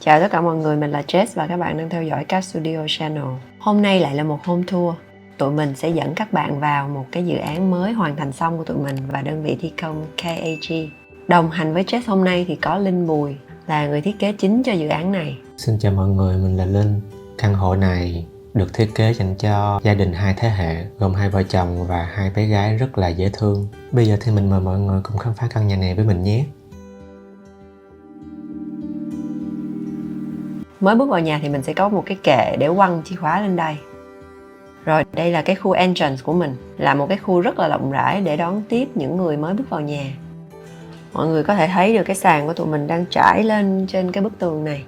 Chào tất cả mọi người, mình là Jess và các bạn đang theo dõi Cat Studio Channel. Hôm nay lại là một home tour. Tụi mình sẽ dẫn các bạn vào một cái dự án mới hoàn thành xong của tụi mình và đơn vị thi công KAG. Đồng hành với Jess hôm nay thì có Linh Bùi, là người thiết kế chính cho dự án này. Xin chào mọi người, mình là Linh. Căn hộ này được thiết kế dành cho gia đình 2 thế hệ, gồm 2 vợ chồng và 2 bé gái rất là dễ thương. Bây giờ thì mình mời mọi người cùng khám phá căn nhà này với mình nhé. Mới bước vào nhà thì mình sẽ có một cái kệ để quăng chìa khóa lên đây. Rồi đây là cái khu entrance của mình, là một cái khu rất là rộng rãi để đón tiếp những người mới bước vào nhà. Mọi người có thể thấy được cái sàn của tụi mình đang trải lên trên cái bức tường này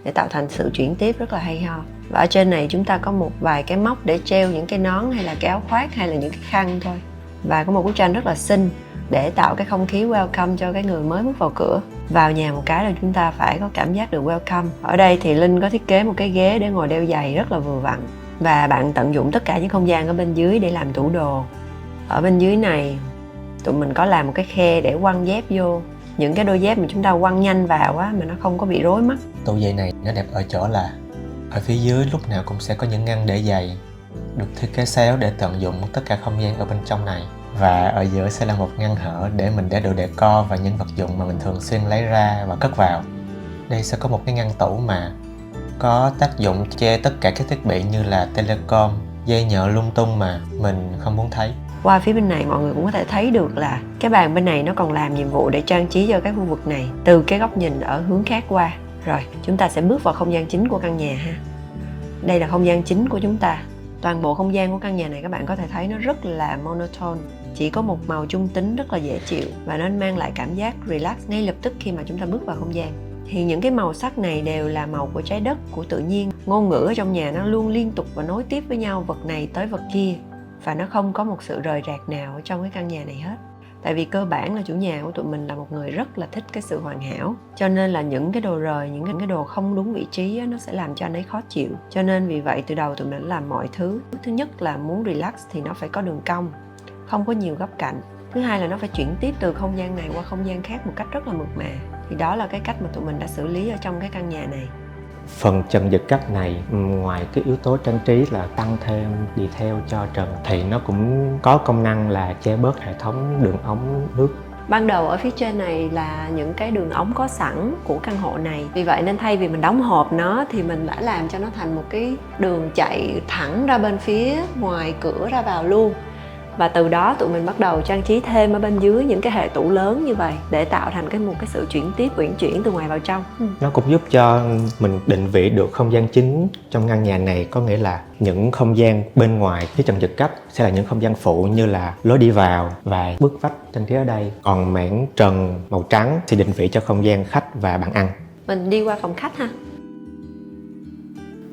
để tạo thành sự chuyển tiếp rất là hay ho. Và ở trên này chúng ta có một vài cái móc để treo những cái nón hay là cái áo khoác hay là những cái khăn thôi. Và có một bức tranh rất là xinh để tạo cái không khí welcome cho cái người mới bước vào cửa. Vào nhà một cái là chúng ta phải có cảm giác được welcome. Ở đây thì Linh có thiết kế một cái ghế để ngồi đeo giày rất là vừa vặn. Và bạn tận dụng tất cả những không gian ở bên dưới để làm tủ đồ. Ở bên dưới này tụi mình có làm một cái khe để quăng dép vô. Những cái đôi dép mà chúng ta quăng nhanh vào á, mà nó không có bị rối mắt. Tủ giày này nó đẹp ở chỗ là ở phía dưới lúc nào cũng sẽ có những ngăn để giày, được thiết kế xéo để tận dụng tất cả không gian ở bên trong này. Và ở giữa sẽ là một ngăn hở để mình để đồ decor và những vật dụng mà mình thường xuyên lấy ra và cất vào. Đây sẽ có một cái ngăn tủ mà có tác dụng che tất cả các thiết bị như là telecom, dây nhợ lung tung mà mình không muốn thấy. Qua phía bên này mọi người cũng có thể thấy được là cái bàn bên này nó còn làm nhiệm vụ để trang trí cho cái khu vực này từ cái góc nhìn ở hướng khác qua. Rồi chúng ta sẽ bước vào không gian chính của căn nhà ha. Đây là không gian chính của chúng ta. Toàn bộ không gian của căn nhà này các bạn có thể thấy nó rất là monotone, chỉ có một màu trung tính rất là dễ chịu và nó mang lại cảm giác relax ngay lập tức khi mà chúng ta bước vào không gian. Thì những cái màu sắc này đều là màu của trái đất, của tự nhiên. Ngôn ngữ ở trong nhà nó luôn liên tục và nối tiếp với nhau, vật này tới vật kia, và nó không có một sự rời rạc nào ở trong cái căn nhà này hết. Tại vì cơ bản là chủ nhà của tụi mình là một người rất là thích cái sự hoàn hảo, cho nên là những cái đồ rời, những cái đồ không đúng vị trí á, nó sẽ làm cho anh ấy khó chịu. Cho nên vì vậy từ đầu tụi mình đã làm mọi thứ. Thứ nhất là muốn relax thì nó phải có đường cong, không có nhiều góc cạnh. Thứ hai là nó phải chuyển tiếp từ không gian này qua không gian khác một cách rất là mượt mà. Thì đó là cái cách mà tụi mình đã xử lý ở trong cái căn nhà này. Phần trần giật cấp này, ngoài cái yếu tố trang trí là tăng thêm detail cho trần, thì nó cũng có công năng là che bớt hệ thống đường ống nước. Ban đầu ở phía trên này là những cái đường ống có sẵn của căn hộ này. Vì vậy nên thay vì mình đóng hộp nó thì mình đã làm cho nó thành một cái đường chạy thẳng ra bên phía ngoài cửa ra vào luôn. Và từ đó tụi mình bắt đầu trang trí thêm ở bên dưới những cái hệ tủ lớn như vậy để tạo thành một cái sự chuyển tiếp, uyển chuyển từ ngoài vào trong. Nó cũng giúp cho mình định vị được không gian chính trong căn nhà này, có nghĩa là những không gian bên ngoài phía trần giật cấp sẽ là những không gian phụ như là lối đi vào và bức vách trang trí ở đây. Còn mảng trần màu trắng thì định vị cho không gian khách và bàn ăn. Mình đi qua phòng khách ha.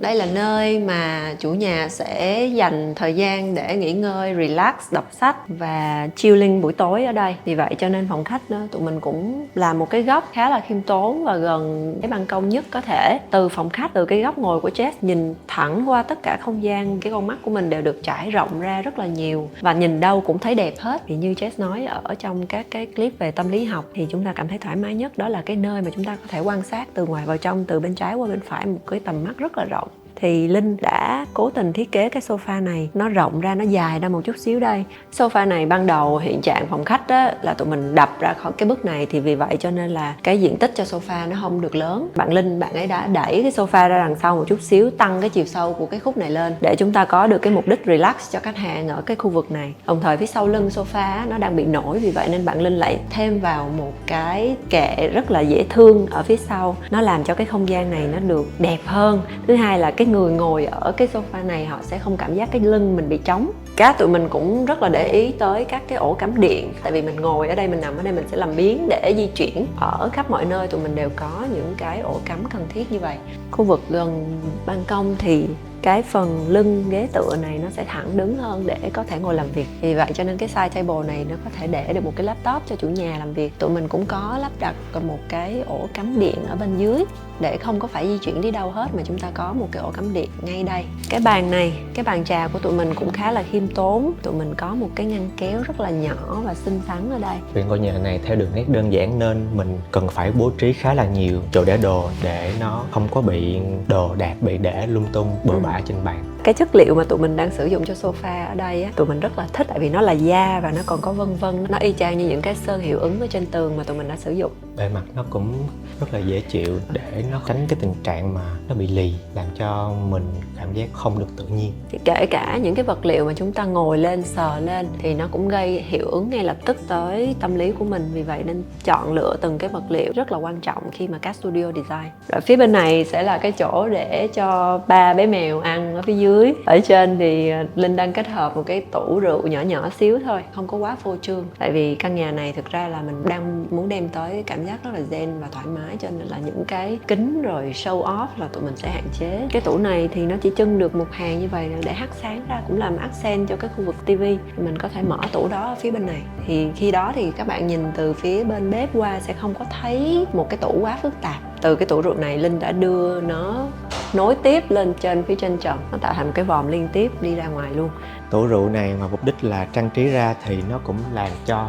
Đây là nơi mà chủ nhà sẽ dành thời gian để nghỉ ngơi, relax, đọc sách và chilling buổi tối ở đây. Vì vậy cho nên phòng khách đó, tụi mình cũng làm một cái góc khá là khiêm tốn và gần cái ban công nhất có thể. Từ phòng khách, từ cái góc ngồi của Jess nhìn thẳng qua tất cả không gian, cái con mắt của mình đều được trải rộng ra rất là nhiều. Và nhìn đâu cũng thấy đẹp hết. Thì như Jess nói ở trong các cái clip về tâm lý học thì chúng ta cảm thấy thoải mái nhất. Đó là cái nơi mà chúng ta có thể quan sát từ ngoài vào trong, từ bên trái qua bên phải, một cái tầm mắt rất là rộng. Thì Linh đã cố tình thiết kế cái sofa này nó rộng ra, nó dài ra một chút xíu đây. Sofa này ban đầu hiện trạng phòng khách á, là tụi mình đập ra khỏi cái bức này, thì vì vậy cho nên là cái diện tích cho sofa nó không được lớn. Bạn Linh, bạn ấy đã đẩy cái sofa ra đằng sau một chút xíu, tăng cái chiều sâu của cái khúc này lên để chúng ta có được cái mục đích relax cho khách hàng ở cái khu vực này. Đồng thời phía sau lưng sofa á, nó đang bị nổi, vì vậy nên bạn Linh lại thêm vào một cái kệ rất là dễ thương ở phía sau. Nó làm cho cái không gian này nó được đẹp hơn. Thứ hai là cái người ngồi ở cái sofa này họ sẽ không cảm giác cái lưng mình bị trống. Tụi mình cũng rất là để ý tới các cái ổ cắm điện. Tại vì mình ngồi ở đây, mình nằm ở đây, mình sẽ làm biếng để di chuyển. Ở khắp mọi nơi tụi mình đều có những cái ổ cắm cần thiết như vậy. Khu vực gần ban công thì cái phần lưng ghế tựa này nó sẽ thẳng đứng hơn để có thể ngồi làm việc. Vì vậy cho nên cái side table này nó có thể để được một cái laptop cho chủ nhà làm việc. Tụi mình cũng có lắp đặt một cái ổ cắm điện ở bên dưới để không có phải di chuyển đi đâu hết, mà chúng ta có một cái ổ cắm điện ngay đây. Cái bàn này, cái bàn trà của tụi mình cũng khá là khiêm tốn. Tụi mình có một cái ngăn kéo rất là nhỏ và xinh xắn ở đây. Vì ngôi nhà này theo đường nét đơn giản nên mình cần phải bố trí khá là nhiều chỗ để đồ để nó không có bị đồ đạc bị để lung tung bừa bãi trên bàn. Cái chất liệu mà tụi mình đang sử dụng cho sofa ở đây á, tụi mình rất là thích tại vì nó là da và nó còn có vân vân, nó y chang như những cái sơn hiệu ứng ở trên tường mà tụi mình đã sử dụng. Bề mặt nó cũng rất là dễ chịu để nó tránh cái tình trạng mà nó bị lì, làm cho mình cảm giác không được tự nhiên. Thì kể cả những cái vật liệu mà chúng ta ngồi lên sờ lên thì nó cũng gây hiệu ứng ngay lập tức tới tâm lý của mình. Vì vậy nên chọn lựa từng cái vật liệu rất là quan trọng khi mà Cat Studio design. Rồi phía bên này sẽ là cái chỗ để cho 3 bé mèo ăn ở phía dưới. Ở trên thì Linh đang kết hợp một cái tủ rượu nhỏ nhỏ xíu thôi, không có quá phô trương. Tại vì căn nhà này thực ra là mình đang muốn đem tới cảm giác rất là zen và thoải mái, cho nên là những cái kính rồi show off là tụi mình sẽ hạn chế. Cái tủ này thì nó chỉ trưng được một hàng như vậy để hắt sáng ra, cũng làm accent cho cái khu vực tivi. Mình có thể mở tủ đó ở phía bên này. Thì khi đó thì các bạn nhìn từ phía bên bếp qua sẽ không có thấy một cái tủ quá phức tạp. Từ cái tủ rượu này Linh đã đưa nó nối tiếp lên trên phía trên trần, nó tạo thành một cái vòm liên tiếp đi ra ngoài luôn. Tủ rượu này mà mục đích là trang trí ra thì nó cũng làm cho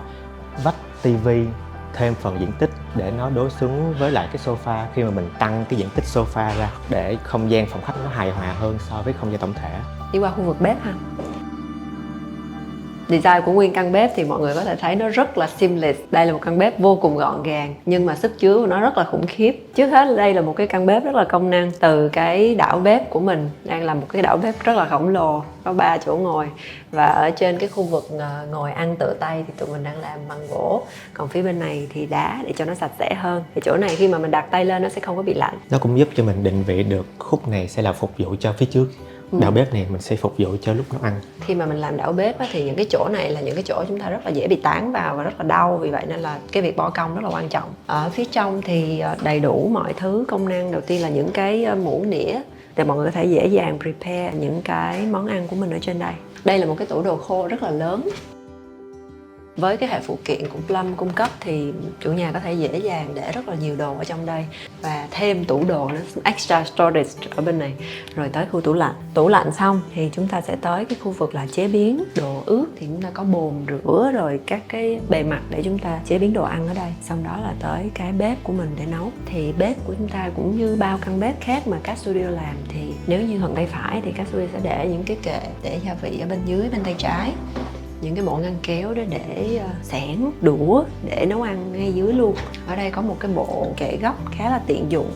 vách tivi thêm phần diện tích để nó đối xứng với lại cái sofa khi mà mình tăng cái diện tích sofa ra để không gian phòng khách nó hài hòa hơn so với không gian tổng thể. Đi qua khu vực bếp ha. Design của nguyên căn bếp thì mọi người có thể thấy nó rất là seamless. Đây là một căn bếp vô cùng gọn gàng nhưng mà sức chứa của nó rất là khủng khiếp. Trước hết đây là một cái căn bếp rất là công năng. Từ cái đảo bếp của mình đang là một cái đảo bếp rất là khổng lồ, có 3 chỗ ngồi. Và ở trên cái khu vực ngồi ăn tự tay thì tụi mình đang làm bằng gỗ. Còn phía bên này thì đá để cho nó sạch sẽ hơn. Thì chỗ này khi mà mình đặt tay lên nó sẽ không có bị lạnh. Nó cũng giúp cho mình định vị được khúc này sẽ là phục vụ cho phía trước. Đảo bếp này mình sẽ phục vụ cho lúc nấu ăn. Khi mà mình làm đảo bếp á, thì những cái chỗ này là những cái chỗ chúng ta rất là dễ bị tán vào và rất là đau. Vì vậy nên là cái việc bỏ công rất là quan trọng. Ở phía trong thì đầy đủ mọi thứ công năng. Đầu tiên là những cái muỗng nĩa để mọi người có thể dễ dàng prepare những cái món ăn của mình ở trên đây. Đây là một cái tủ đồ khô rất là lớn. Với cái hệ phụ kiện của Plum cung cấp thì chủ nhà có thể dễ dàng để rất là nhiều đồ ở trong đây. Và thêm tủ đồ nữa, extra storage ở bên này. Rồi tới khu tủ lạnh. Tủ lạnh xong thì chúng ta sẽ tới cái khu vực là chế biến đồ ướt. Thì chúng ta có bồn rửa rồi các cái bề mặt để chúng ta chế biến đồ ăn ở đây. Xong đó là tới cái bếp của mình để nấu. Thì bếp của chúng ta cũng như bao căn bếp khác mà Cat Studio làm. Thì nếu như thuận tay phải thì Cat Studio sẽ để những cái kệ để gia vị ở bên dưới, bên tay trái. Những cái bộ ngăn kéo đó để xẻng, đũa để nấu ăn ngay dưới luôn. Ở đây có một cái bộ kệ góc khá là tiện dụng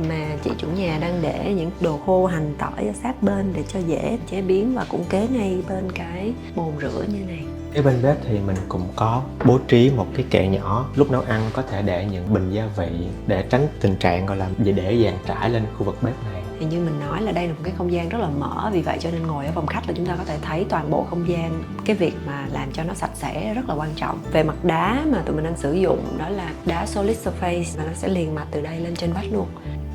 mà chị chủ nhà đang để những đồ khô, hành, tỏi ở sát bên để cho dễ chế biến, và cũng kế ngay bên cái bồn rửa như này. Cái bên bếp thì mình cũng có bố trí một cái kệ nhỏ, lúc nấu ăn có thể để những bình gia vị để tránh tình trạng gọi là để dàn trải lên khu vực bếp này. Thì như mình nói là đây là một cái không gian rất là mở, vì vậy cho nên ngồi ở phòng khách là chúng ta có thể thấy toàn bộ không gian. Cái việc mà làm cho nó sạch sẽ rất là quan trọng. Về mặt đá mà tụi mình đang sử dụng đó là đá solid surface và nó sẽ liền mạch từ đây lên trên vách luôn.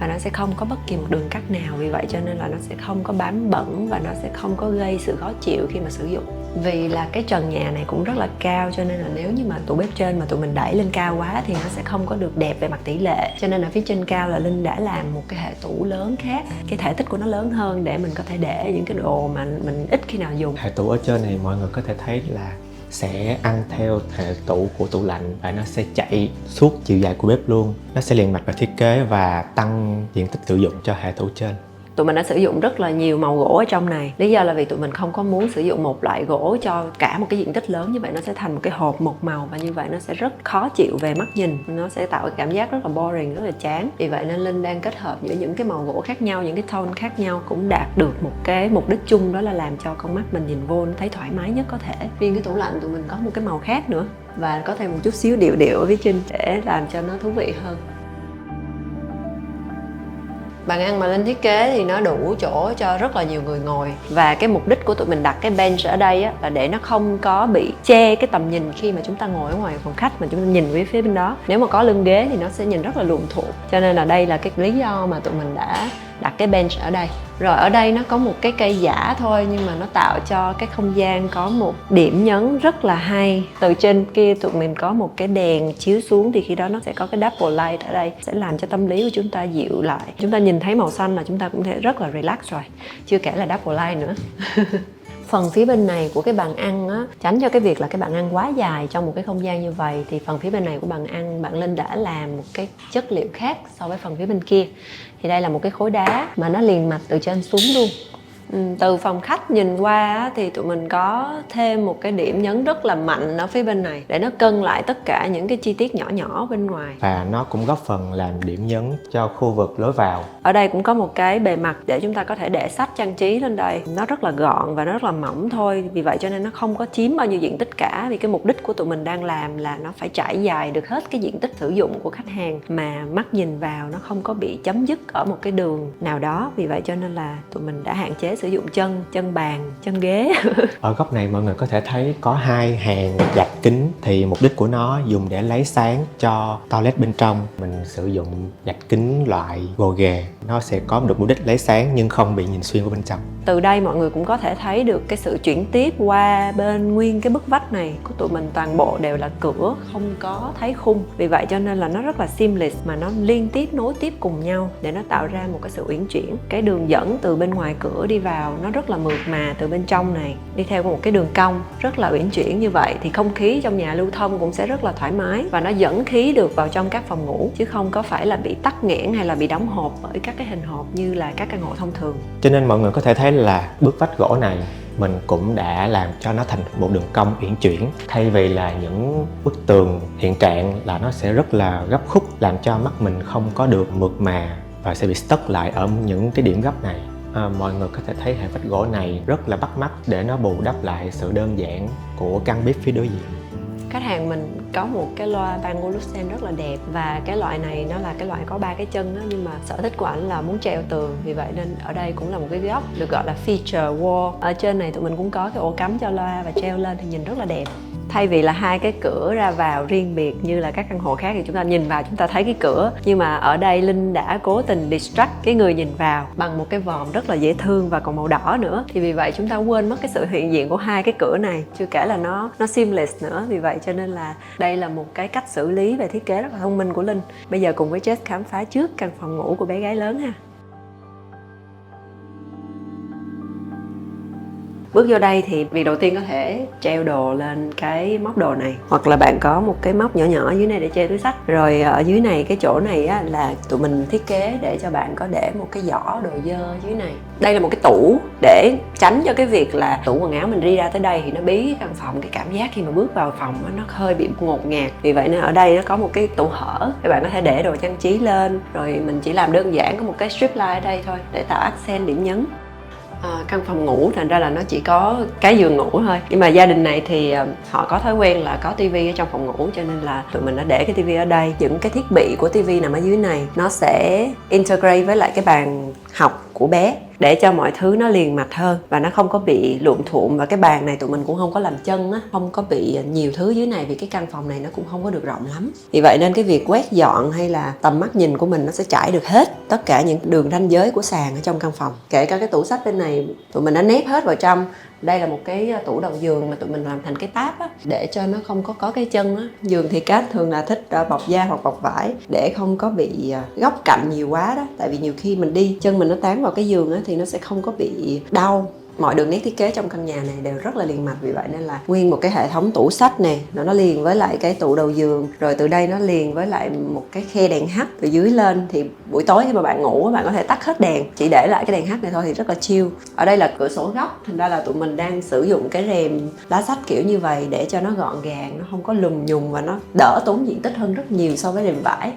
Và nó sẽ không có bất kỳ một đường cắt nào, vì vậy cho nên là nó sẽ không có bám bẩn và nó sẽ không có gây sự khó chịu khi mà sử dụng. Vì là cái trần nhà này cũng rất là cao, cho nên là nếu như mà tủ bếp trên mà tụi mình đẩy lên cao quá thì nó sẽ không có được đẹp về mặt tỷ lệ. Cho nên là phía trên cao là Linh đã làm một cái hệ tủ lớn khác, cái thể tích của nó lớn hơn để mình có thể để những cái đồ mà mình ít khi nào dùng. Hệ tủ ở trên này mọi người có thể thấy là sẽ ăn theo hệ tủ của tủ lạnh và nó sẽ chạy suốt chiều dài của bếp luôn. Nó sẽ liền mạch vào thiết kế và tăng diện tích sử dụng cho hệ tủ trên. Tụi mình đã sử dụng rất là nhiều màu gỗ ở trong này. Lý do là vì tụi mình không có muốn sử dụng một loại gỗ cho cả một cái diện tích lớn như vậy. Nó sẽ thành một cái hộp một màu và như vậy nó sẽ rất khó chịu về mắt nhìn. Nó sẽ tạo cái cảm giác rất là boring, rất là chán. Vì vậy nên Linh đang kết hợp giữa những cái màu gỗ khác nhau, những cái tone khác nhau, cũng đạt được một cái mục đích chung, đó là làm cho con mắt mình nhìn vô nó thấy thoải mái nhất có thể. Riêng cái tủ lạnh tụi mình có một cái màu khác nữa và có thêm một chút xíu điệu điệu ở phía trên để làm cho nó thú vị hơn. Bàn ăn mà Linh thiết kế thì nó đủ chỗ cho rất là nhiều người ngồi. Và cái mục đích của tụi mình đặt cái bench ở đây á, là để nó không có bị che cái tầm nhìn khi mà chúng ta ngồi ở ngoài phòng khách mà chúng ta nhìn về phía bên đó. Nếu mà có lưng ghế thì nó sẽ nhìn rất là luồn thuộn. Cho nên là đây là cái lý do mà tụi mình đã đặt cái bench ở đây. Rồi ở đây nó có một cái cây giả thôi, nhưng mà nó tạo cho cái không gian có một điểm nhấn rất là hay. Từ trên kia tụi mình có một cái đèn chiếu xuống, thì khi đó nó sẽ có cái double light ở đây, sẽ làm cho tâm lý của chúng ta dịu lại. Chúng ta nhìn thấy màu xanh là chúng ta cũng thể rất là relax rồi, chưa kể là double light nữa. Phần phía bên này của cái bàn ăn á, tránh cho cái việc là cái bàn ăn quá dài trong một cái không gian như vậy, thì phần phía bên này của bàn ăn bạn Linh đã làm một cái chất liệu khác so với phần phía bên kia. Thì đây là một cái khối đá mà nó liền mạch từ trên xuống luôn. Từ phòng khách nhìn qua thì tụi mình có thêm một cái điểm nhấn rất là mạnh ở phía bên này để nó cân lại tất cả những cái chi tiết nhỏ nhỏ bên ngoài. Và nó cũng góp phần làm điểm nhấn cho khu vực lối vào. Ở đây cũng có một cái bề mặt để chúng ta có thể để sách trang trí lên đây. Nó rất là gọn và nó rất là mỏng thôi, vì vậy cho nên nó không có chiếm bao nhiêu diện tích cả. Vì cái mục đích của tụi mình đang làm là nó phải trải dài được hết cái diện tích sử dụng của khách hàng, mà mắt nhìn vào nó không có bị chấm dứt ở một cái đường nào đó. Vì vậy cho nên là tụi mình đã hạn chế sử dụng chân bàn, chân ghế. Ở góc này mọi người có thể thấy có 2 hàng gạch kính, thì mục đích của nó dùng để lấy sáng cho toilet bên trong. Mình sử dụng gạch kính loại gồ ghề, nó sẽ có được mục đích lấy sáng nhưng không bị nhìn xuyên vào bên trong. Từ đây mọi người cũng có thể thấy được cái sự chuyển tiếp qua bên nguyên cái bức vách này của tụi mình, toàn bộ đều là cửa, không có thấy khung. Vì vậy cho nên là nó rất là seamless, mà nó liên tiếp nối tiếp cùng nhau để nó tạo ra một cái sự uyển chuyển. Cái đường dẫn từ bên ngoài cửa đi vào nó rất là mượt mà, từ bên trong này đi theo một cái đường cong rất là uyển chuyển. Như vậy thì không khí trong nhà lưu thông cũng sẽ rất là thoải mái, và nó dẫn khí được vào trong các phòng ngủ, chứ không có phải là bị tắc nghẽn hay là bị đóng hộp bởi các cái hình hộp như là các căn hộ thông thường. Cho nên mọi người có thể thấy là bức vách gỗ này mình cũng đã làm cho nó thành một đường cong uyển chuyển, thay vì là những bức tường hiện trạng là nó sẽ rất là gấp khúc, làm cho mắt mình không có được mượt mà và sẽ bị stuck lại ở những cái điểm gấp này. Mọi người có thể thấy hệ vách gỗ này rất là bắt mắt để nó bù đắp lại sự đơn giản của căn bếp phía đối diện. Khách hàng mình có một cái loa Bang Olufsen rất là đẹp, và cái loại này nó là cái loại có 3 cái chân đó, nhưng mà sở thích của ảnh là muốn treo tường, vì vậy nên ở đây cũng là một cái góc được gọi là feature wall. Ở trên này tụi mình cũng có cái ổ cắm cho loa và treo lên thì nhìn rất là đẹp. Thay vì là 2 cái cửa ra vào riêng biệt như là các căn hộ khác thì chúng ta nhìn vào chúng ta thấy cái cửa, nhưng mà ở đây Linh đã cố tình distract cái người nhìn vào bằng một cái vòm rất là dễ thương và còn màu đỏ nữa. Thì vì vậy chúng ta quên mất cái sự hiện diện của 2 cái cửa này, chưa kể là nó seamless nữa. Vì vậy cho nên là đây là một cái cách xử lý về thiết kế rất là thông minh của Linh. Bây giờ cùng với Jess khám phá trước căn phòng ngủ của bé gái lớn ha. Bước vô đây thì việc đầu tiên có thể treo đồ lên cái móc đồ này, hoặc là bạn có một cái móc nhỏ nhỏ ở dưới này để treo túi xách. Rồi ở dưới này, cái chỗ này á, là tụi mình thiết kế để cho bạn có để một cái giỏ đồ dơ dưới này. Đây là một cái tủ để tránh cho cái việc là tủ quần áo mình đi ra tới đây thì nó bí cái căn phòng, cái cảm giác khi mà bước vào phòng nó hơi bị ngột ngạt. Vì vậy nên ở đây nó có một cái tủ hở để bạn có thể để đồ trang trí lên. Rồi mình chỉ làm đơn giản có một cái strip light ở đây thôi để tạo accent, điểm nhấn. Căn phòng ngủ thành ra là nó chỉ có cái giường ngủ thôi, nhưng mà gia đình này thì họ có thói quen là có tivi ở trong phòng ngủ, cho nên là tụi mình đã để cái tivi ở đây. Những cái thiết bị của tivi nằm ở dưới này nó sẽ integrate với lại cái bàn học của bé để cho mọi thứ nó liền mạch hơn và nó không có bị lụm thuộm. Và cái bàn này tụi mình cũng không có làm chân á, không có bị nhiều thứ dưới này vì cái căn phòng này nó cũng không có được rộng lắm. Vì vậy nên cái việc quét dọn hay là tầm mắt nhìn của mình nó sẽ trải được hết tất cả những đường ranh giới của sàn ở trong căn phòng. Kể cả cái tủ sách bên này tụi mình đã nép hết vào trong. Đây là một cái tủ đầu giường mà tụi mình làm thành cái táp á, để cho nó không có cái chân á. Giường thì Cát thường là thích bọc da hoặc bọc vải để không có bị góc cạnh nhiều quá đó. Tại vì nhiều khi mình đi chân mình nó tán vào cái giường á thì nó sẽ không có bị đau. Mọi đường nét thiết kế trong căn nhà này đều rất là liền mạch, vì vậy nên là nguyên một cái hệ thống tủ sách nè, nó liền với lại cái tủ đầu giường, rồi từ đây nó liền với lại một cái khe đèn hắt từ dưới lên. Thì buổi tối khi mà bạn ngủ bạn có thể tắt hết đèn, chỉ để lại cái đèn hắt này thôi thì rất là chill. Ở đây là cửa sổ góc, thành ra là tụi mình đang sử dụng cái rèm lá sách kiểu như vậy để cho nó gọn gàng, nó không có lùm nhùng và nó đỡ tốn diện tích hơn rất nhiều so với rèm vải.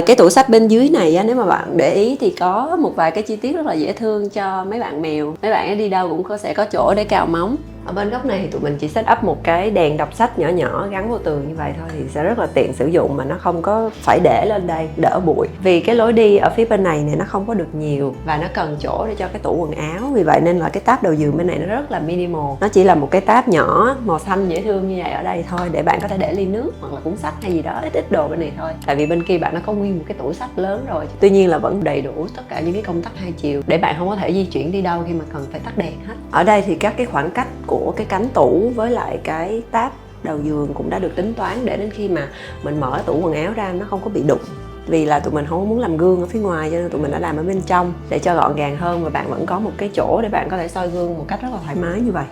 Cái tủ sách bên dưới này á, nếu mà bạn để ý thì có một vài cái chi tiết rất là dễ thương cho mấy bạn mèo. Mấy bạn ấy đi đâu cũng sẽ có chỗ để cào móng. Ở bên góc này thì tụi mình chỉ set up một cái đèn đọc sách nhỏ nhỏ gắn vào tường như vậy thôi, thì sẽ rất là tiện sử dụng mà nó không có phải để lên đây, đỡ bụi. Vì cái lối đi ở phía bên này nó không có được nhiều và nó cần chỗ để cho cái tủ quần áo, vì vậy nên là cái tab đầu giường bên này nó rất là minimal. Nó chỉ là một cái tab nhỏ màu xanh dễ thương như vậy ở đây thôi, để bạn có thể để ly nước hoặc là cuốn sách hay gì đó, ít đồ bên này thôi. Tại vì bên kia bạn nó có nguyên một cái tủ sách lớn rồi, tuy nhiên là vẫn đầy đủ tất cả những cái công tắc hai chiều để bạn không có thể di chuyển đi đâu khi mà cần phải tắt đèn hết. Ở đây thì các cái khoảng cách của cái cánh tủ với lại cái tab đầu giường cũng đã được tính toán để đến khi mà mình mở tủ quần áo ra nó không có bị đụng. Vì là tụi mình không muốn làm gương ở phía ngoài cho nên tụi mình đã làm ở bên trong để cho gọn gàng hơn, và bạn vẫn có một cái chỗ để bạn có thể soi gương một cách rất là thoải mái như vậy.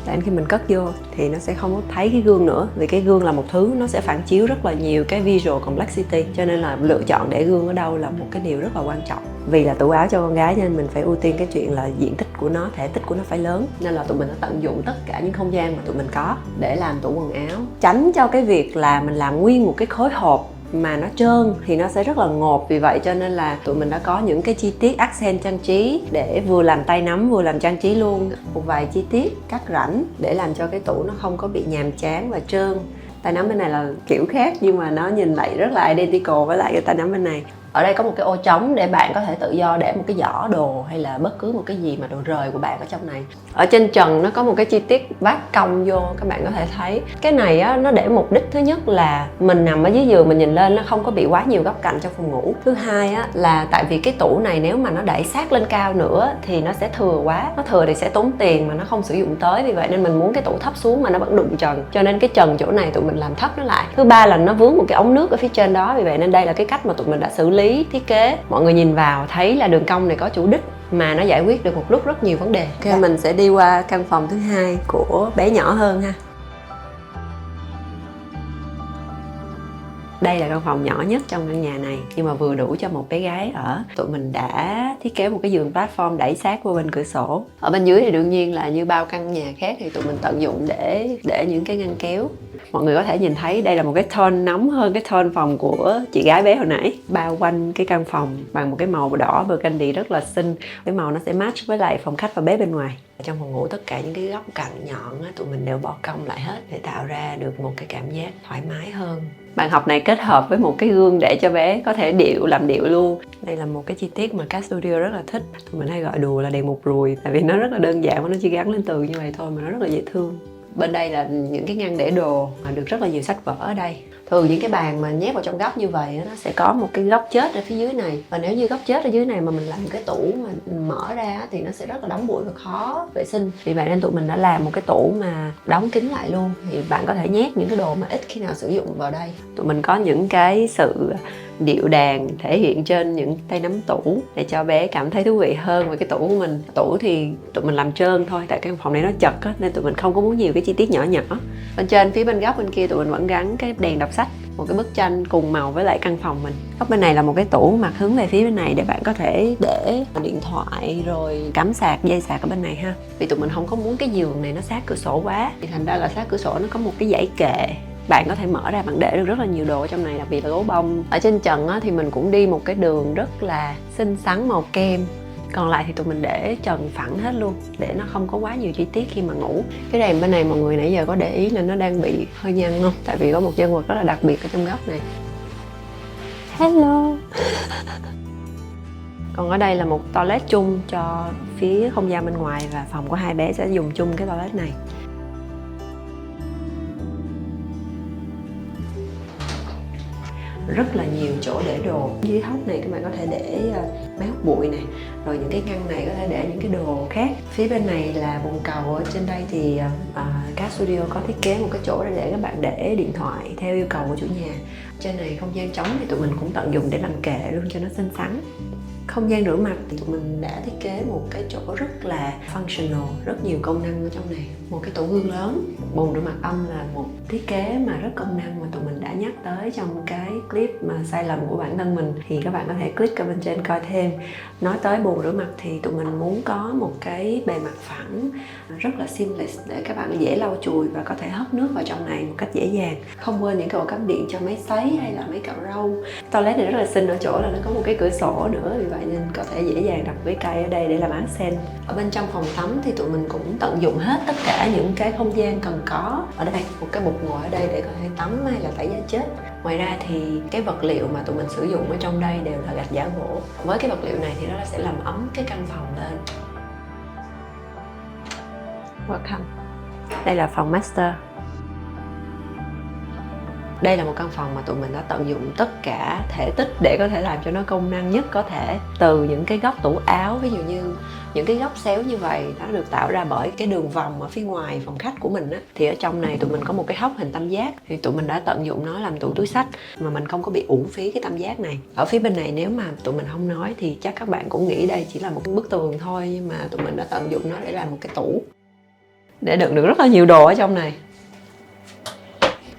Để khi mình cất vô thì nó sẽ không có thấy cái gương nữa, vì cái gương là một thứ nó sẽ phản chiếu rất là nhiều cái visual complexity, cho nên là lựa chọn để gương ở đâu là một cái điều rất là quan trọng. Vì là tủ áo cho con gái nên mình phải ưu tiên cái chuyện là diện tích của nó, thể tích của nó phải lớn, nên là tụi mình đã tận dụng tất cả những không gian mà tụi mình có để làm tủ quần áo, tránh cho cái việc là mình làm nguyên một cái khối hộp mà nó trơn thì nó sẽ rất là ngộp. Vì vậy cho nên là tụi mình đã có những cái chi tiết accent trang trí để vừa làm tay nắm vừa làm trang trí luôn. Một vài chi tiết cắt rãnh để làm cho cái tủ nó không có bị nhàm chán và trơn. Tay nắm bên này là kiểu khác nhưng mà nó nhìn lại rất là identical với lại cái tay nắm bên này. Ở đây có một cái ô trống để bạn có thể tự do để một cái giỏ đồ hay là bất cứ một cái gì mà đồ rời của bạn ở trong này. Ở trên trần nó có một cái chi tiết vát cong vô, các bạn có thể thấy. Cái này á, nó để mục đích thứ nhất là mình nằm ở dưới giường mình nhìn lên nó không có bị quá nhiều góc cạnh trong phòng ngủ. Thứ hai á, là tại vì cái tủ này nếu mà nó đẩy sát lên cao nữa thì nó sẽ thừa quá. Nó thừa thì sẽ tốn tiền mà nó không sử dụng tới, vì vậy nên mình muốn cái tủ thấp xuống mà nó vẫn đụng trần. Cho nên cái trần chỗ này tụi mình làm thấp nó lại. Thứ ba là nó vướng một cái ống nước ở phía trên đó, vì vậy nên đây là cái cách mà tụi mình đã xử lý thiết kế. Mọi người nhìn vào thấy là đường cong này có chủ đích mà nó giải quyết được một lúc rất nhiều vấn đề. Ok, mình sẽ đi qua căn phòng thứ hai của bé nhỏ hơn ha. Đây là căn phòng nhỏ nhất trong căn nhà này nhưng mà vừa đủ cho một bé gái ở. Tụi mình đã thiết kế một cái giường platform đẩy sát vô bên cửa sổ. Ở bên dưới thì đương nhiên là như bao căn nhà khác thì tụi mình tận dụng để những cái ngăn kéo. Mọi người có thể nhìn thấy đây là một cái tone nóng hơn cái tone phòng của chị gái bé hồi nãy. Bao quanh cái căn phòng bằng một cái màu đỏ burgundy rất là xinh. Cái màu nó sẽ match với lại phòng khách và bếp bên ngoài. Trong phòng ngủ tất cả những cái góc cạnh nhọn á, tụi mình đều bỏ cong lại hết để tạo ra được một cái cảm giác thoải mái hơn. Bàn học này kết hợp với một cái gương để cho bé có thể làm điệu luôn. Đây là một cái chi tiết mà Cat Studio rất là thích. Tụi mình hay gọi đùa là đèn một ruồi, tại vì nó rất là đơn giản và nó chỉ gắn lên tường như vậy thôi mà nó rất là dễ thương. Bên đây là những cái ngăn để đồ, được rất là nhiều sách vở ở đây. Thường những cái bàn mà nhét vào trong góc như vậy nó sẽ có một cái góc chết ở phía dưới này, và nếu như góc chết ở dưới này mà mình làm cái tủ mà mở ra thì nó sẽ rất là đóng bụi và khó vệ sinh. Vì vậy nên tụi mình đã làm một cái tủ mà đóng kín lại luôn, thì bạn có thể nhét những cái đồ mà ít khi nào sử dụng vào đây. Tụi mình có những cái sự điệu đàn thể hiện trên những tay nắm tủ để cho bé cảm thấy thú vị hơn về cái tủ của mình. Tủ thì tụi mình làm trơn thôi, tại cái phòng này nó chật á, nên tụi mình không có muốn nhiều cái chi tiết nhỏ nhỏ. Bên trên phía bên góc bên kia tụi mình vẫn gắn cái đèn đọc sách, một cái bức tranh cùng màu với lại căn phòng mình. Góc bên này là một cái tủ mặt hướng về phía bên này để bạn có thể để điện thoại rồi cắm sạc, dây sạc ở bên này ha. Vì tụi mình không có muốn cái giường này nó sát cửa sổ quá, thì thành ra là sát cửa sổ nó có một cái dãy kệ. Bạn có thể mở ra, bạn để được rất là nhiều đồ ở trong này, đặc biệt là gấu bông. Ở trên trần á, thì mình cũng đi một cái đường rất là xinh xắn màu kem. Còn lại thì tụi mình để trần phẳng hết luôn để nó không có quá nhiều chi tiết khi mà ngủ. Cái rèm bên này mọi người nãy giờ có để ý là nó đang bị hơi nhăn không? Tại vì có một nhân vật rất là đặc biệt ở trong góc này. Hello. Còn ở đây là một toilet chung cho phía không gian bên ngoài, và phòng của hai bé sẽ dùng chung cái toilet này. Rất là nhiều chỗ để đồ. Dưới hốc này các bạn có thể để máy hút bụi này, rồi những cái ngăn này có thể để những cái đồ khác. Phía bên này là bồn cầu. Ở trên đây thì Cat Studio có thiết kế một cái chỗ để các bạn để điện thoại theo yêu cầu của chủ nhà. Trên này không gian trống thì tụi mình cũng tận dụng để làm kệ luôn cho nó xinh xắn. Không gian rửa mặt thì tụi mình đã thiết kế một cái chỗ rất là functional, rất nhiều công năng ở trong này. Một cái tủ gương lớn, bồn rửa mặt âm là một thiết kế mà rất công năng mà tụi mình đã nhắc tới trong cái clip mà sai lầm của bản thân mình, thì các bạn có thể click ở bên trên coi thêm. Nói tới bồn rửa mặt thì tụi mình muốn có một cái bề mặt phẳng rất là seamless để các bạn dễ lau chùi và có thể hất nước vào trong này một cách dễ dàng. Không quên những cái ổ cắm điện cho máy sấy hay là máy cạo râu. Toilet này rất là xinh ở chỗ là nó có một cái cửa sổ nữa, vì vậy vậy nên có thể dễ dàng đặt cái cây ở đây để làm accent. Ở bên trong phòng tắm thì tụi mình cũng tận dụng hết tất cả những cái không gian cần có. Ở đây một cái bục ngồi ở đây để có thể tắm hay là tẩy da chết. Ngoài ra thì cái vật liệu mà tụi mình sử dụng ở trong đây đều là gạch giả gỗ. Với cái vật liệu này thì nó sẽ làm ấm cái căn phòng lên. Welcome. Đây là phòng master. Đây là một căn phòng mà tụi mình đã tận dụng tất cả thể tích để có thể làm cho nó công năng nhất có thể. Từ những cái góc tủ áo, ví dụ như những cái góc xéo như vậy, nó được tạo ra bởi cái đường vòng ở phía ngoài phòng khách của mình á. Thì ở trong này tụi mình có một cái hốc hình tam giác, thì tụi mình đã tận dụng nó làm tủ túi xách mà mình không có bị uổng phí cái tam giác này. Ở phía bên này nếu mà tụi mình không nói thì chắc các bạn cũng nghĩ đây chỉ là một cái bức tường thôi, nhưng mà tụi mình đã tận dụng nó để làm một cái tủ để đựng được rất là nhiều đồ ở trong này.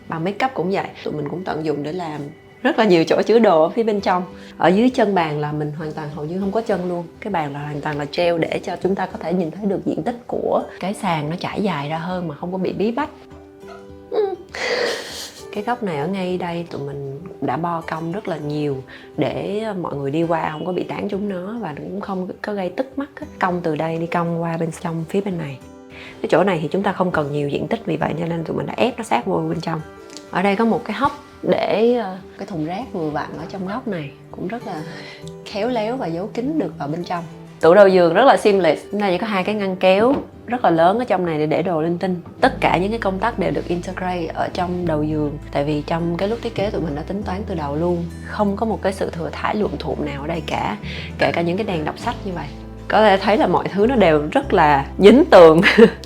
Bàn make up cũng vậy, tụi mình cũng tận dụng để làm rất là nhiều chỗ chứa đồ ở phía bên trong. Ở dưới chân bàn là mình hoàn toàn hầu như không có chân luôn. Cái bàn là hoàn toàn là treo để cho chúng ta có thể nhìn thấy được diện tích của cái sàn nó trải dài ra hơn mà không có bị bí bách. Cái góc này ở ngay đây tụi mình đã bo cong rất là nhiều để mọi người đi qua không có bị tán trúng nó và cũng không có gây tức mắt. Cong từ đây đi cong qua bên trong phía bên này. Cái chỗ này thì chúng ta không cần nhiều diện tích, vì vậy nên tụi mình đã ép nó sát vô bên trong. Ở đây có một cái hốc để cái thùng rác vừa vặn ở trong góc này, cũng rất là khéo léo và giấu kín được vào bên trong. Tủ đầu giường rất là seamless. Chúng ta chỉ có hai cái ngăn kéo rất là lớn ở trong này để đồ linh tinh. Tất cả những cái công tắc đều được integrate ở trong đầu giường. Tại vì trong cái lúc thiết kế tụi mình đã tính toán từ đầu luôn, không có một cái sự thừa thãi luộm thuộm nào ở đây cả. Kể cả những cái đèn đọc sách như vậy, có thể thấy là mọi thứ nó đều rất là dính tường.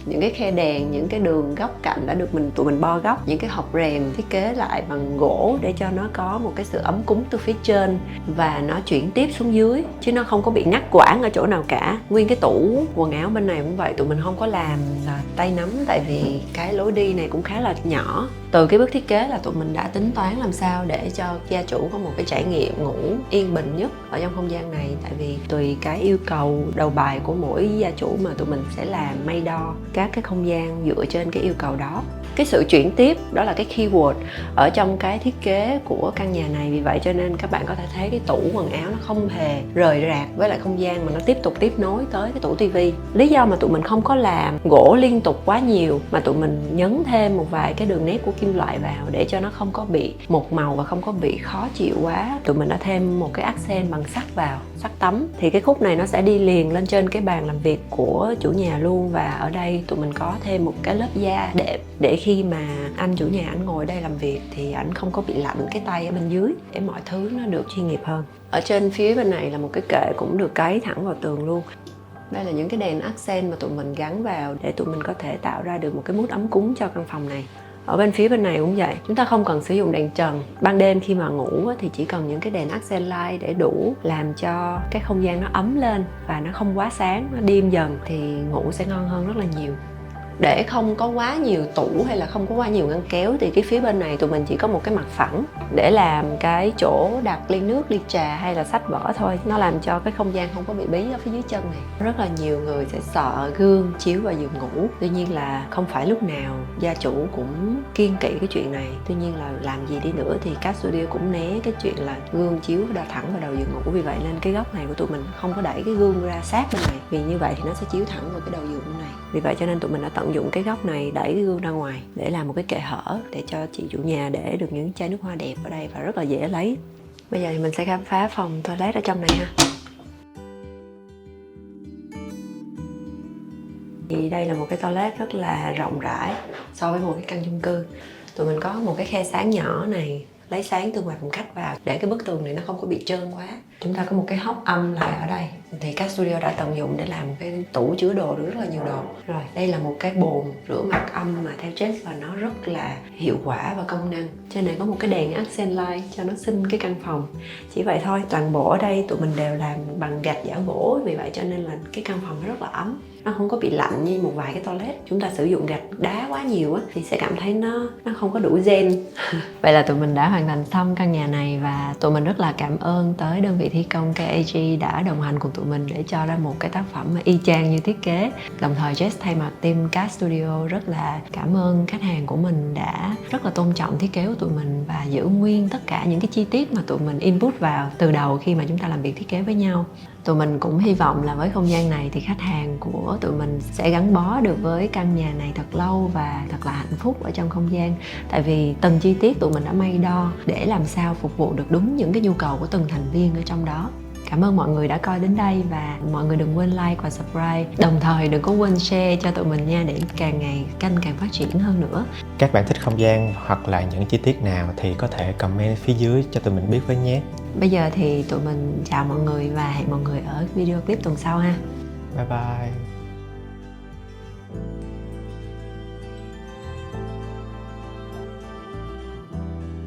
Những cái khe đèn, những cái đường góc cạnh đã được tụi mình bo góc. Những cái hộc rèm thiết kế lại bằng gỗ để cho nó có một cái sự ấm cúng từ phía trên và nó chuyển tiếp xuống dưới, chứ nó không có bị ngắt quãng ở chỗ nào cả. Nguyên cái tủ quần áo bên này cũng vậy, tụi mình không có làm là tay nắm, tại vì cái lối đi này cũng khá là nhỏ. Từ cái bước thiết kế là tụi mình đã tính toán làm sao để cho gia chủ có một cái trải nghiệm ngủ yên bình nhất ở trong không gian này. Tại vì tùy cái yêu cầu đầu bài của mỗi gia chủ mà tụi mình sẽ làm may đo các cái không gian dựa trên cái yêu cầu đó. Cái sự chuyển tiếp đó là cái keyword ở trong cái thiết kế của căn nhà này. Vì vậy cho nên các bạn có thể thấy cái tủ quần áo nó không hề rời rạc với lại không gian, mà nó tiếp tục tiếp nối tới cái tủ tivi. Lý do mà tụi mình không có làm gỗ liên tục quá nhiều, mà tụi mình nhấn thêm một vài cái đường nét của kim loại vào để cho nó không có bị một màu và không có bị khó chịu quá. Tụi mình đã thêm một cái accent bằng sắt vào, sắt tấm. Thì cái khúc này nó sẽ đi liền lên trên cái bàn làm việc của chủ nhà luôn. Và ở đây tụi mình có thêm một cái lớp da đẹp để khi mà anh chủ nhà anh ngồi đây làm việc thì anh không có bị lạnh cái tay ở bên dưới, để mọi thứ nó được chuyên nghiệp hơn. Ở trên phía bên này là một cái kệ cũng được cấy thẳng vào tường luôn. Đây là những cái đèn accent mà tụi mình gắn vào để tụi mình có thể tạo ra được một cái mood ấm cúng cho căn phòng này. Ở bên phía bên này cũng vậy, chúng ta không cần sử dụng đèn trần. Ban đêm khi mà ngủ thì chỉ cần những cái đèn accent light để đủ làm cho cái không gian nó ấm lên và nó không quá sáng, nó dim dần thì ngủ sẽ ngon hơn rất là nhiều. Để không có quá nhiều tủ hay là không có quá nhiều ngăn kéo thì cái phía bên này tụi mình chỉ có một cái mặt phẳng để làm cái chỗ đặt ly nước, ly trà hay là sách vở thôi. Nó làm cho cái không gian không có bị bí ở phía dưới chân này. Rất là nhiều người sẽ sợ gương chiếu vào giường ngủ. Tuy nhiên là không phải lúc nào gia chủ cũng kiêng kỵ cái chuyện này. Tuy nhiên là làm gì đi nữa thì Cat Studio cũng né cái chuyện là gương chiếu đo thẳng vào đầu giường ngủ. Vì vậy nên cái góc này của tụi mình không có đẩy cái gương ra sát bên này. Vì như vậy thì nó sẽ chiếu thẳng vào cái đầu giường bên này. Vì vậy cho nên tụi mình đã tận dụng cái góc này, đẩy cái gương ra ngoài để làm một cái kệ hở để cho chị chủ nhà để được những chai nước hoa đẹp ở đây và rất là dễ lấy. Bây giờ thì mình sẽ khám phá phòng toilet ở trong này ha. Thì đây là một cái toilet rất là rộng rãi so với một cái căn chung cư. Tụi mình có một cái khe sáng nhỏ này lấy sáng từ ngoài phòng khách vào để cái bức tường này nó không có bị trơn quá. Chúng ta có một cái hốc âm lại ở đây thì Cat Studio đã tận dụng để làm một cái tủ chứa đồ được rất là nhiều đồ. Rồi đây là một cái bồn rửa mặt âm mà theo Jess và nó rất là hiệu quả và công năng. Trên này có một cái đèn accent light cho nó xinh cái căn phòng. Chỉ vậy thôi, toàn bộ ở đây tụi mình đều làm bằng gạch giả gỗ, vì vậy cho nên là cái căn phòng nó rất là ấm. Nó không có bị lạnh như một vài cái toilet chúng ta sử dụng gạch đá quá nhiều á thì sẽ cảm thấy nó không có đủ zen. Vậy là tụi mình đã hoàn thành xong căn nhà này và tụi mình rất là cảm ơn tới đơn vị thi công KAG đã đồng hành cùng tụi mình để cho ra một cái tác phẩm mà y chang như thiết kế. Đồng thời Jess thay mặt team Cast Studio rất là cảm ơn khách hàng của mình đã rất là tôn trọng thiết kế của tụi mình và giữ nguyên tất cả những cái chi tiết mà tụi mình input vào từ đầu khi mà chúng ta làm việc thiết kế với nhau. Tụi mình cũng hy vọng là với không gian này thì khách hàng của tụi mình sẽ gắn bó được với căn nhà này thật lâu và thật là hạnh phúc ở trong không gian. Tại vì từng chi tiết tụi mình đã may đo để làm sao phục vụ được đúng những cái nhu cầu của từng thành viên ở trong đó. Cảm ơn mọi người đã coi đến đây và mọi người đừng quên like và subscribe. Đồng thời đừng có quên share cho tụi mình nha, để càng ngày kênh càng phát triển hơn nữa. Các bạn thích không gian hoặc là những chi tiết nào thì có thể comment phía dưới cho tụi mình biết với nhé. Bây giờ thì tụi mình chào mọi người và hẹn mọi người ở video clip tuần sau ha. Bye bye.